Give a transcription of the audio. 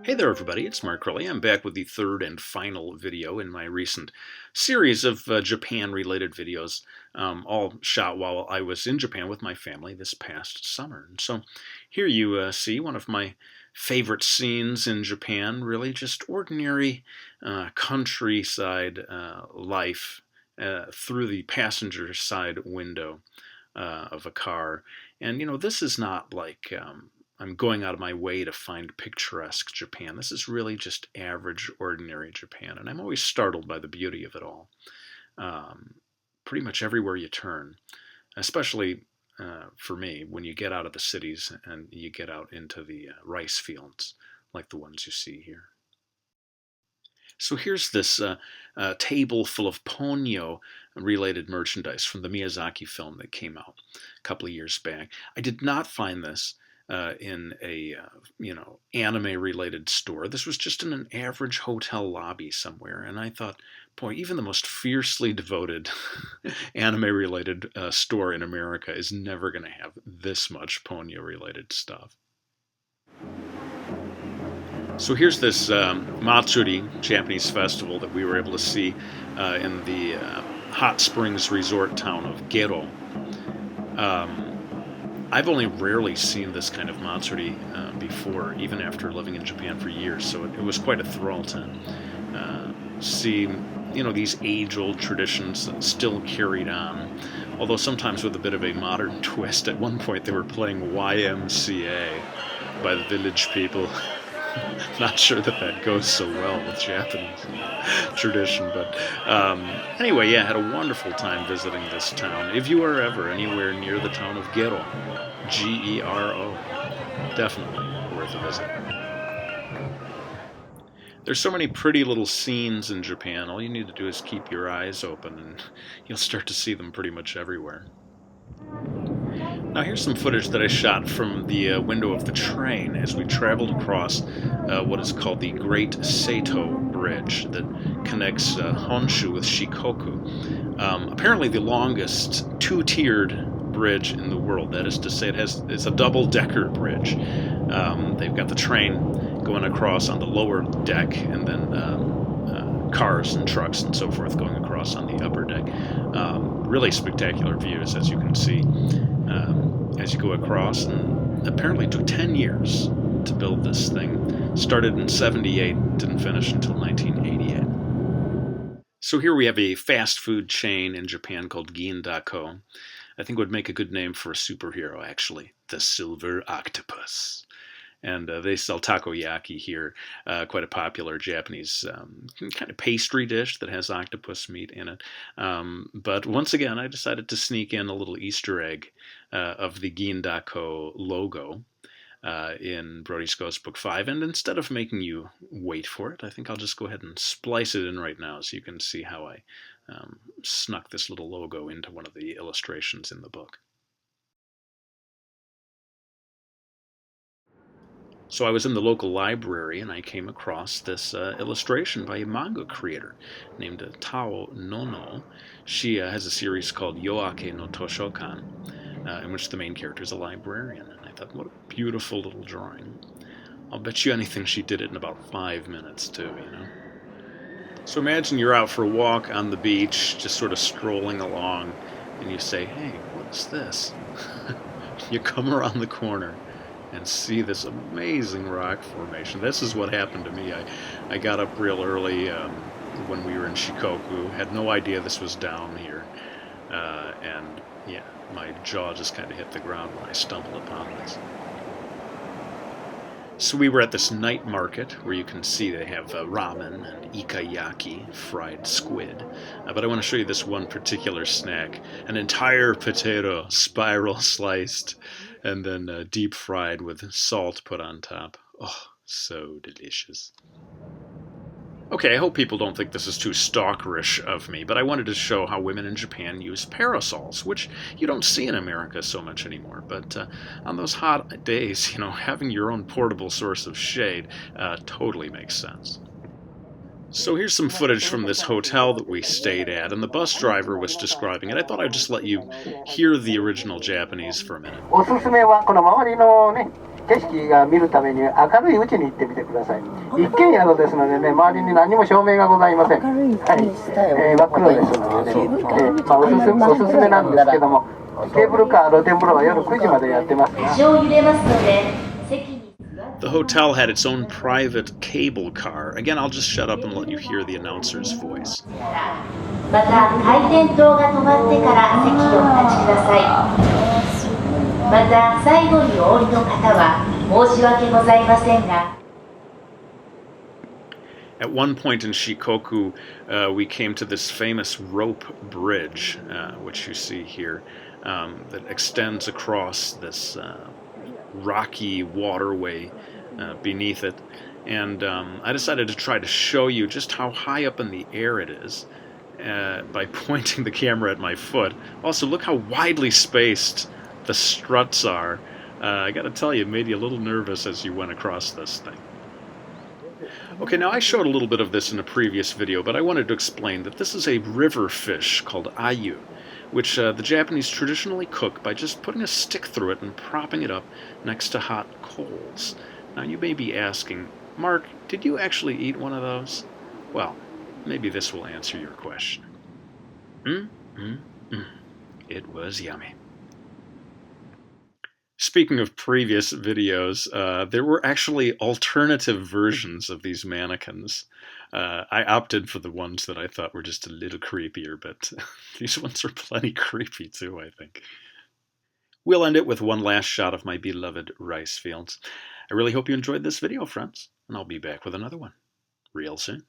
Hey there everybody, it's Mark Crowley. I'm back with the third and final video in my recent series of Japan-related videos, all shot while I was in Japan with my family this past summer. And so here you see one of my favorite scenes in Japan, really just ordinary countryside life through the passenger side window of a car. And this is not like I'm going out of my way to find picturesque Japan. This is really just average, ordinary Japan, and I'm always startled by the beauty of it all. Pretty much everywhere you turn, especially for me, when you get out of the cities and you get out into the rice fields, like the ones you see here. So here's this table full of ponyo-related merchandise from the Miyazaki film that came out a couple of years back. I did not find this in a anime-related store. This was just in an average hotel lobby somewhere, and I thought, boy, even the most fiercely devoted anime-related store in America is never going to have this much ponyo-related stuff. So here's this Matsuri, Japanese festival that we were able to see in the hot springs resort town of Gero. I've only rarely seen this kind of Matsuri before, even after living in Japan for years, so it was quite a thrill to see, these age-old traditions still carried on, although sometimes with a bit of a modern twist. At one point they were playing YMCA by the village people. Not sure that goes so well with Japanese tradition, but anyway, yeah, had a wonderful time visiting this town. If you are ever anywhere near the town of Gero, G-E-R-O, definitely worth a visit. There's so many pretty little scenes in Japan. All you need to do is keep your eyes open, and you'll start to see them pretty much everywhere. Now here's some footage that I shot from the window of the train as we traveled across what is called the Great Saito Bridge that connects Honshu with Shikoku. Apparently the longest two-tiered bridge in the world. That is to say, it's a double-decker bridge. They've got the train going across on the lower deck, and then cars and trucks and so forth going across on the upper deck. Really spectacular views, as you can see, as you go across, and apparently it took 10 years to build this thing. Started in 78, didn't finish until 1988. So here we have a fast food chain in Japan called Gindako. I think it would make a good name for a superhero, actually. The Silver Octopus. And they sell takoyaki here, quite a popular Japanese kind of pastry dish that has octopus meat in it. But once again, I decided to sneak in a little Easter egg of the Gindako logo in Brody's Ghost Book 5. And instead of making you wait for it, I think I'll just go ahead and splice it in right now so you can see how I snuck this little logo into one of the illustrations in the book. So I was in the local library and I came across this illustration by a manga creator named Tao Nono. She has a series called Yoake no Toshokan, in which the main character is a librarian. And I thought, what a beautiful little drawing. I'll bet you anything she did it in about 5 minutes too, So imagine you're out for a walk on the beach, just sort of strolling along, and you say, hey, what's this? You come around the corner and see this amazing rock formation. This is what happened to me. I got up real early when we were in Shikoku, had no idea this was down here, and yeah, my jaw just kind of hit the ground when I stumbled upon this. So we were at this night market where you can see they have ramen and ikayaki, fried squid. But I want to show you this one particular snack, an entire potato, spiral sliced, and then deep fried with salt put on top. Oh, so delicious. Okay, I hope people don't think this is too stalkerish of me, but I wanted to show how women in Japan use parasols, which you don't see in America so much anymore. But on those hot days, having your own portable source of shade totally makes sense. So here's some footage from this hotel that we stayed at, and the bus driver was describing it. I thought I'd just let you hear the original Japanese for a minute. 景色が見るために明るいうちに行ってみてください。一軒宿ですのでね、周りに何も照明がございません。はい、真っ黒ですのでね、まあ、おすすめなんですけども、ケーブルカー露天風呂は夜9時までやってますが。The hotel had its own private cable car. Again, I'll just shut up and let you hear the announcer's voice. また回転灯が止まってから席をお立ちください。また最後にお降りの方は申し訳ございませんが。At one point in Shikoku, we came to this famous rope bridge, which you see here, that extends across this rocky waterway beneath it. And I decided to try to show you just how high up in the air it is by pointing the camera at my foot. Also, look how widely spaced the struts are. I gotta tell you, it made you a little nervous as you went across this thing. Okay, now I showed a little bit of this in a previous video, but I wanted to explain that this is a river fish called ayu, which the Japanese traditionally cook by just putting a stick through it and propping it up next to hot coals. Now you may be asking, Mark, did you actually eat one of those? Well, maybe this will answer your question. It was yummy. Speaking of previous videos, there were actually alternative versions of these mannequins. I opted for the ones that I thought were just a little creepier, but these ones are plenty creepy too, I think. We'll end it with one last shot of my beloved rice fields. I really hope you enjoyed this video, friends, and I'll be back with another one real soon.